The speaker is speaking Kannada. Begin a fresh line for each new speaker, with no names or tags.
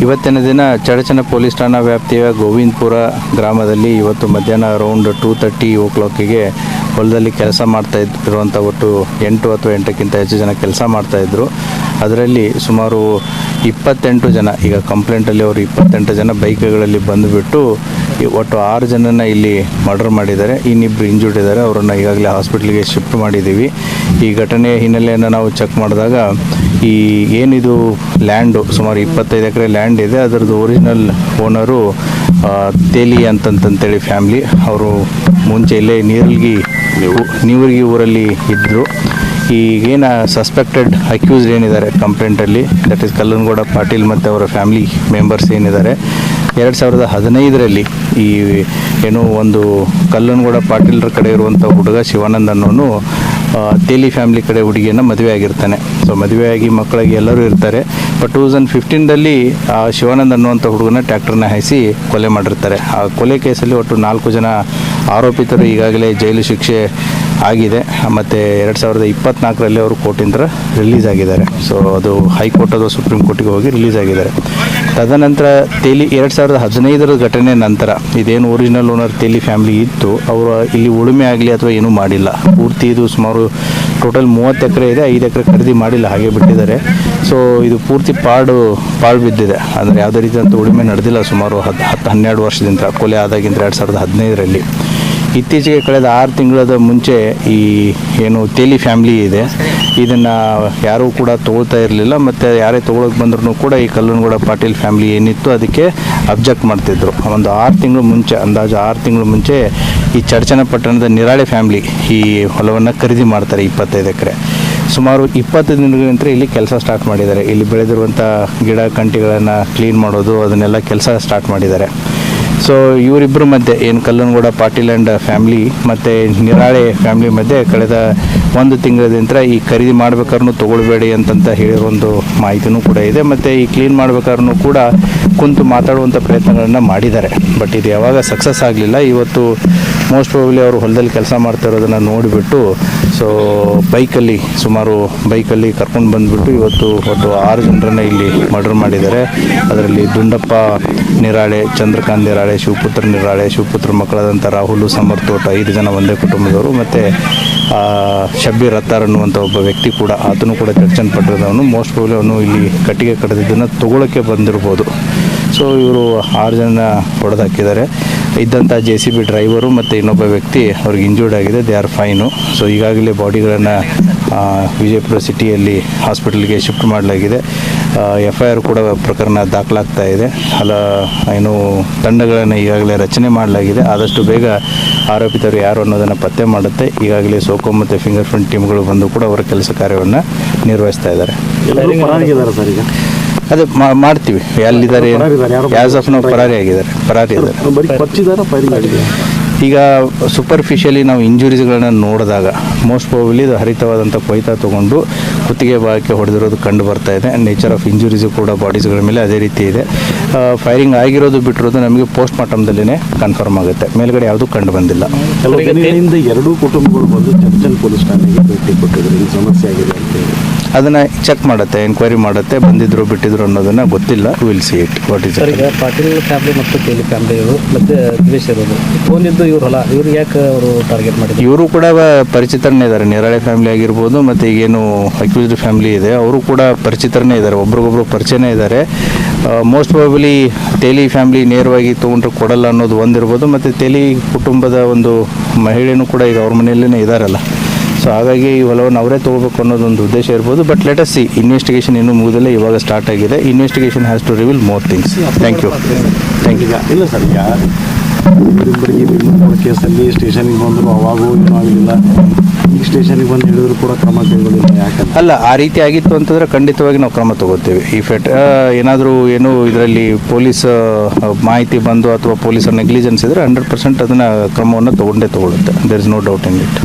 ಇವತ್ತಿನ ದಿನ ಚಡಚಣ ಪೊಲೀಸ್ ಠಾಣಾ ವ್ಯಾಪ್ತಿಯ ಗೋವಿಂದಪುರ ಗ್ರಾಮದಲ್ಲಿ ಇವತ್ತು ಮಧ್ಯಾಹ್ನ ಅರೌಂಡ್ 2:30 ಓ ಕ್ಲಾಕಿಗೆ ಹೊಲದಲ್ಲಿ ಕೆಲಸ ಮಾಡ್ತಾ ಇರುವಂಥ ಒಟ್ಟು 8 ಅಥವಾ 8ಕ್ಕಿಂತ ಹೆಚ್ಚು ಜನ ಕೆಲಸ ಮಾಡ್ತಾಯಿದ್ರು. ಅದರಲ್ಲಿ ಸುಮಾರು 28 ಜನ, ಈಗ ಕಂಪ್ಲೇಂಟಲ್ಲಿ ಅವರು 28 ಜನ ಬೈಕ್ಗಳಲ್ಲಿ ಬಂದುಬಿಟ್ಟು ಒಟ್ಟು 6 ಜನನ ಇಲ್ಲಿ ಮರ್ಡರ್ ಮಾಡಿದ್ದಾರೆ. ಇನ್ನಿಬ್ಬರು ಇಂಜೂರ್ಡ್ ಇದ್ದಾರೆ. ಅವರನ್ನು ಈಗಾಗಲೇ ಹಾಸ್ಪಿಟ್ಲಿಗೆ ಶಿಫ್ಟ್ ಮಾಡಿದ್ದೀವಿ. ಈ ಘಟನೆ ಹಿನ್ನೆಲೆಯನ್ನು ನಾವು ಚೆಕ್ ಮಾಡಿದಾಗ ಈ ಏನಿದು ಲ್ಯಾಂಡು ಸುಮಾರು 25 ಎಕರೆ ಲ್ಯಾಂಡ್ ಇದೆ, ಅದರದ್ದು ಒರಿಜಿನಲ್ ಓನರು ತೇಲಿ ಅಂತಂತೇಳಿ ಫ್ಯಾಮ್ಲಿ. ಅವರು ಮುಂಚೆ ಇಲ್ಲೇ ನೀವರ್ಗಿ ಊರಲ್ಲಿ ಇದ್ದರು. ಈಗೇನ ಸಸ್ಪೆಕ್ಟೆಡ್ ಅಕ್ಯೂಸ್ಡ್ ಏನಿದ್ದಾರೆ ಕಂಪ್ಲೇಂಟಲ್ಲಿ, ದಟ್ ಈಸ್ ಕಲ್ಲನಗೌಡ ಪಾಟೀಲ್ ಮತ್ತು ಅವರ ಫ್ಯಾಮಿಲಿ ಮೆಂಬರ್ಸ್ ಏನಿದ್ದಾರೆ, 2015ರಲ್ಲಿ ಈ ಏನು ಒಂದು ಕಲ್ಲನಗೌಡ ಪಾಟೀಲ್ರ ಕಡೆ ಇರುವಂಥ ಹುಡುಗ ಶಿವಾನಂದ್ ಅನ್ನೋನು ತೇಲಿ ಫ್ಯಾಮಿಲಿ ಕಡೆ ಹುಡುಗಿಯನ್ನು ಮದುವೆ ಆಗಿರ್ತಾನೆ. ಸೊ ಮದುವೆಯಾಗಿ ಮಕ್ಕಳಿಗೆ ಎಲ್ಲರೂ ಇರ್ತಾರೆ. ಬಟ್ 2015ರಲ್ಲಿ ಆ ಶಿವಾನಂದ್ ಅನ್ನುವಂಥ ಹುಡುಗನ ಟ್ರ್ಯಾಕ್ಟರ್ನ ಹಾಯಿಸಿ ಕೊಲೆ ಮಾಡಿರ್ತಾರೆ. ಆ ಕೊಲೆ ಕೇಸಲ್ಲಿ ಒಟ್ಟು 4 ಜನ ಆರೋಪಿತರು ಈಗಾಗಲೇ ಜೈಲು ಶಿಕ್ಷೆ ಆಗಿದೆ. ಮತ್ತು 2024ರಲ್ಲಿ ಅವರು ಕೋರ್ಟಿಂದ ರಿಲೀಸ್ ಆಗಿದ್ದಾರೆ. ಸೊ ಅದು ಹೈಕೋರ್ಟ್ ಅಥವಾ ಸುಪ್ರೀಂ ಕೋರ್ಟಿಗೆ ಹೋಗಿ ರಿಲೀಸ್ ಆಗಿದ್ದಾರೆ. ತದನಂತರ ತೇಲಿ 2015ರ ಘಟನೆ ನಂತರ ಇದೇನು ಒರಿಜಿನಲ್ ಓನರ್ ತೇಲಿ ಫ್ಯಾಮಿಲಿ ಇತ್ತು, ಅವರು ಇಲ್ಲಿ ಉಳುಮೆ ಆಗಲಿ ಅಥವಾ ಏನೂ ಮಾಡಿಲ್ಲ. ಪೂರ್ತಿ ಇದು ಸುಮಾರು ಟೋಟಲ್ 30 ಎಕರೆ ಇದೆ, 5 ಎಕರೆ ಖರೀದಿ ಮಾಡಿಲ್ಲ, ಹಾಗೆ ಬಿಟ್ಟಿದ್ದಾರೆ. ಸೊ ಇದು ಪೂರ್ತಿ ಪಾಳು ಬಿದ್ದಿದೆ. ಅಂದರೆ ಯಾವುದೇ ರೀತಿಯಂಥ ಉಳುಮೆ ನಡೆದಿಲ್ಲ ಸುಮಾರು 10-12 ವರ್ಷದಿಂದ, ಕೊಲೆ ಆದಾಗಿಂದ 2015ರಲ್ಲಿ. ಇತ್ತೀಚೆಗೆ ಕಳೆದ 6 ತಿಂಗಳದ ಮುಂಚೆ ಈ ಏನು ತೇಲಿ ಫ್ಯಾಮ್ಲಿ ಇದೆ, ಇದನ್ನು ಯಾರೂ ಕೂಡ ತೊಗೊಳ್ತಾ ಇರಲಿಲ್ಲ. ಮತ್ತು ಯಾರೇ ತೊಗೊಳಕ್ಕೆ ಬಂದ್ರೂ ಕೂಡ ಈ ಕಲ್ಲನಗೌಡ ಪಾಟೀಲ್ ಫ್ಯಾಮ್ಲಿ ಏನಿತ್ತು ಅದಕ್ಕೆ ಅಬ್ಜೆಕ್ಟ್ ಮಾಡ್ತಿದ್ರು. ಒಂದು 6 ತಿಂಗಳು ಮುಂಚೆ, ಅಂದಾಜು 6 ತಿಂಗಳು ಮುಂಚೆ ಈ ಚಡಚಣ ಪಟ್ಟಣದ ನಿರಾಳೆ ಫ್ಯಾಮ್ಲಿ ಈ ಹೊಲವನ್ನು ಖರೀದಿ ಮಾಡ್ತಾರೆ 25 ಎಕರೆ. ಸುಮಾರು 20 ದಿನಗಳಿಂದ ಇಲ್ಲಿ ಕೆಲಸ ಸ್ಟಾರ್ಟ್ ಮಾಡಿದ್ದಾರೆ. ಇಲ್ಲಿ ಬೆಳೆದಿರುವಂಥ ಗಿಡ ಕಂಟಿಗಳನ್ನು ಕ್ಲೀನ್ ಮಾಡೋದು, ಅದನ್ನೆಲ್ಲ ಕೆಲಸ ಸ್ಟಾರ್ಟ್ ಮಾಡಿದ್ದಾರೆ. ಸೊ ಇವರಿಬ್ಬರ ಮಧ್ಯೆ ಏನು ಕಲ್ಲನಗೌಡ ಪಾಟೀಲ್ ಆ್ಯಂಡ್ ಫ್ಯಾಮ್ಲಿ ಮತ್ತು ನಿರಾಳೆ ಫ್ಯಾಮ್ಲಿ ಮಧ್ಯೆ ಕಳೆದ 1 ತಿಂಗಳಿಂದ ಈ ಖರೀದಿ ಮಾಡ್ಬೇಕಾದ್ರೂ ತೊಗೊಳ್ಬೇಡಿ ಅಂತಂತ ಹೇಳಿರೋ ಒಂದು ಮಾಹಿತಿನೂ ಕೂಡ ಇದೆ. ಮತ್ತು ಈ ಕ್ಲೀನ್ ಮಾಡ್ಬೇಕಾದ್ರೂ ಕೂಡ ಕುಂತು ಮಾತಾಡುವಂಥ ಪ್ರಯತ್ನಗಳನ್ನು ಮಾಡಿದ್ದಾರೆ. ಬಟ್ ಇದು ಯಾವಾಗ ಸಕ್ಸಸ್ ಆಗಲಿಲ್ಲ. ಇವತ್ತು ಮೋಸ್ಟ್ ಪ್ರಾಬಬ್ಲಿ ಅವರು ಹೊಲದಲ್ಲಿ ಕೆಲಸ ಮಾಡ್ತಾ ಇರೋದನ್ನು ನೋಡಿಬಿಟ್ಟು ಸೊ ಬೈಕಲ್ಲಿ ಕರ್ಕೊಂಡು ಬಂದುಬಿಟ್ಟು ಇವತ್ತು ಒಟ್ಟು 6 ಜನರನ್ನು ಇಲ್ಲಿ ಮರ್ಡರ್ ಮಾಡಿದ್ದಾರೆ. ಅದರಲ್ಲಿ ದುಂಡಪ್ಪ ನಿರಾಳೆ, ಚಂದ್ರಕಾಂತ್ ನಿರಾಳೆ, ಶಿವಪುತ್ರ ನಿರಾಳೆ, ಶಿವಪುತ್ರ ಮಕ್ಕಳಾದಂಥ ರಾಹುಲ್, ಸಮರ್ಥ್, ಒಟ್ಟು 5 ಜನ ಒಂದೇ ಕುಟುಂಬದವರು. ಮತ್ತು ಶಬ್ಬೀರ್ ರತ್ತಾರ್ ಅನ್ನುವಂಥ ಒಬ್ಬ ವ್ಯಕ್ತಿ ಕೂಡ, ಆತನು ಕೂಡ ಚಡಚಣ ಪಟ್ಟಣದವನು. ಮೋಸ್ಟ್ ಪ್ರಾಬಬ್ಲಿ ಅವನು ಇಲ್ಲಿ ಕಟ್ಟಿಗೆ ಕಡಿದಿದ್ದನ್ನು ತೊಗೊಳಕ್ಕೆ ಬಂದಿರ್ಬೋದು. ಸೊ ಇವರು 6 ಜನ ಹೊಡೆದಾಕಿದ್ದಾರೆ. ಇದ್ದಂಥ JCB ಡ್ರೈವರು ಮತ್ತು ಇನ್ನೊಬ್ಬ ವ್ಯಕ್ತಿ ಅವ್ರಿಗೆ ಇಂಜೂರ್ಡ್ ಆಗಿದೆ. They are fine. ಸೊ ಈಗಾಗಲೇ ಬಾಡಿಗಳನ್ನು ವಿಜಯಪುರ ಸಿಟಿಯಲ್ಲಿ ಹಾಸ್ಪಿಟಲ್ಗೆ ಶಿಫ್ಟ್ ಮಾಡಲಾಗಿದೆ. FIR ಕೂಡ ಪ್ರಕರಣ ದಾಖಲಾಗ್ತಾ ಇದೆ. ಏನು ತಂಡಗಳನ್ನು ಈಗಾಗಲೇ ರಚನೆ ಮಾಡಲಾಗಿದೆ. ಆದಷ್ಟು ಬೇಗ ಆರೋಪಿತರು ಯಾರು ಅನ್ನೋದನ್ನು ಪತ್ತೆ ಮಾಡುತ್ತೆ. ಈಗಾಗಲೇ ಸೋಕೋ ಮತ್ತು ಫಿಂಗರ್ ಪ್ರಿಂಟ್ ಟೀಮ್ಗಳು ಬಂದು ಕೂಡ ಅವರ ಕೆಲಸ ಕಾರ್ಯವನ್ನು ನಿರ್ವಹಿಸ್ತಾ ಇದ್ದಾರೆ. ಅದೇ ಮಾಡ್ತೀವಿ. ಎಲ್ಲಿದ್ದಾರೆ ಆ್ಯಸ್ ಆಫ್ ನಾವು ಪರಾರಿ ಇದ್ದಾರೆ. ಈಗ ಸೂಪರ್ಫಿಷಿಯಲಿ ನಾವು ಇಂಜುರೀಸ್ಗಳನ್ನ ನೋಡಿದಾಗ ಮೋಸ್ಟ್ ಪ್ರಾಬಬ್ಲಿ ಇದು ಹರಿತವಾದಂಥ ಕೊಯ್ತಾ ತೊಗೊಂಡು ಕುತ್ತಿಗೆ ಭಾಗಕ್ಕೆ ಹೊಡೆದಿರೋದು ಕಂಡು ಬರ್ತಾ ಇದೆ. ನೇಚರ್ ಆಫ್ ಇಂಜುರೀಸು ಕೂಡ ಬಾಡೀಸ್ಗಳ ಮೇಲೆ ಅದೇ ರೀತಿ ಇದೆ. ಫೈರಿಂಗ್ ಆಗಿರೋದು ಬಿಟ್ಟಿರೋದು ನಮಗೆ ಪೋಸ್ಟ್ ಮಾರ್ಟಮ್ದಲ್ಲೇ ಕನ್ಫರ್ಮ್ ಆಗುತ್ತೆ. ಮೇಲ್ಗಡೆ ಯಾವುದೂ ಕಂಡು ಬಂದಿಲ್ಲ.
ಎರಡೂ ಕುಟುಂಬಗಳು ಬಂದು ಚಡಚಣ ಪೊಲೀಸ್ ಠಾಣೆಗೆ ಭೇಟಿ ಕೊಟ್ಟಿದ್ರು. ಈ ಸಮಸ್ಯೆ ಆಗಿದೆ ಅಂತೇಳಿ
ಅದನ್ನು ಚೆಕ್ ಮಾಡುತ್ತೆ, ಎಂಕ್ವೈರಿ ಮಾಡುತ್ತೆ. ಬಂದಿದ್ರು ಬಿಟ್ಟಿದ್ರು ಅನ್ನೋದನ್ನು ಗೊತ್ತಿಲ್ಲ. Will see it what is it.
Patil family ಮತ್ತು ತೇಲಿ ಫ್ಯಾಮಿಲಿ ಇವರು ಮತ್ತು ದ್ವೇಷ ಇರೋದು ಫೋನಿದ್ದು ಇವ್ರು ಯಾಕೆ ಅವರು ಟಾರ್ಗೆಟ್ ಮಾಡಿದ್ರು?
ಇವರು ಕೂಡ ಪರಿಚಿತರೇ ಇದ್ದಾರೆ. ನಿರಾಳೆ ಫ್ಯಾಮಿಲಿ ಆಗಿರ್ಬೋದು ಮತ್ತು ಈಗೇನು ಅಕ್ಯೂಸ್ಡ್ ಫ್ಯಾಮಿಲಿ ಇದೆ ಅವರು ಕೂಡ ಪರಿಚಿತರೇ ಇದ್ದಾರೆ. ಒಬ್ರಿಗೊಬ್ರು ಪರಿಚಯನೇ ಇದ್ದಾರೆ. ಮೋಸ್ಟ್ ಪ್ರಾಬಬ್ಲಿ ತೇಲಿ ಫ್ಯಾಮಿಲಿ ನೇರವಾಗಿ ತೊಗೊಂಡ್ರೆ ಕೊಡಲ್ಲ ಅನ್ನೋದು ಒಂದಿರ್ಬೋದು. ಮತ್ತು ತೇಲಿ ಕುಟುಂಬದ ಒಂದು ಮಹಿಳೆಯೂ ಕೂಡ ಈಗ ಅವ್ರ ಮನೆಯಲ್ಲೇ ಇದ್ದಾರಲ್ಲ. ಸೊ ಹಾಗಾಗಿ ಈ ಹೊಲವನ್ನು ಅವರೇ ತೊಗೋಬೇಕು ಅನ್ನೋದೊಂದು ಉದ್ದೇಶ ಇರ್ಬೋದು. But let us see. Investigation ಇನ್ನೂ ಮುಗಿದಿಲ್ಲ, ಇವಾಗ ಸ್ಟಾರ್ಟ್ ಆಗಿದೆ. Investigation has to reveal more things. Thank you.
ಇಲ್ಲ ಸರ್, ಕೇಸಲ್ಲಿ ಸ್ಟೇಷನ್ಗೆ ಬಂದರು, ಅವಾಗೂ ಏನೂ ಆಗಲಿಲ್ಲ. ಈಗ ಸ್ಟೇಷನ್ಗೆ ಬಂದು ಹೇಳಿದ್ರು ಕೂಡ ಕ್ರಮ ಕೈಗೊಳ್ಳಿಲ್ಲ. ಯಾಕಂದ್ರೆ
ಅಲ್ಲ, ಆ ರೀತಿ ಆಗಿತ್ತು ಅಂತಂದರೆ ಖಂಡಿತವಾಗಿ ನಾವು ಕ್ರಮ ತಗೋತೀವಿ. ಇಫ್ ಏನಾದರೂ ಇದರಲ್ಲಿ ಪೊಲೀಸ್ ಮಾಹಿತಿ ಬಂದು ಅಥವಾ ಪೊಲೀಸರ ನೆಗ್ಲಿಜೆನ್ಸ್ ಇದ್ದರೆ 100% ಅದನ್ನು ಕ್ರಮವನ್ನು ತಗೊಳ್ಳುತ್ತೆ. There is no doubt in it.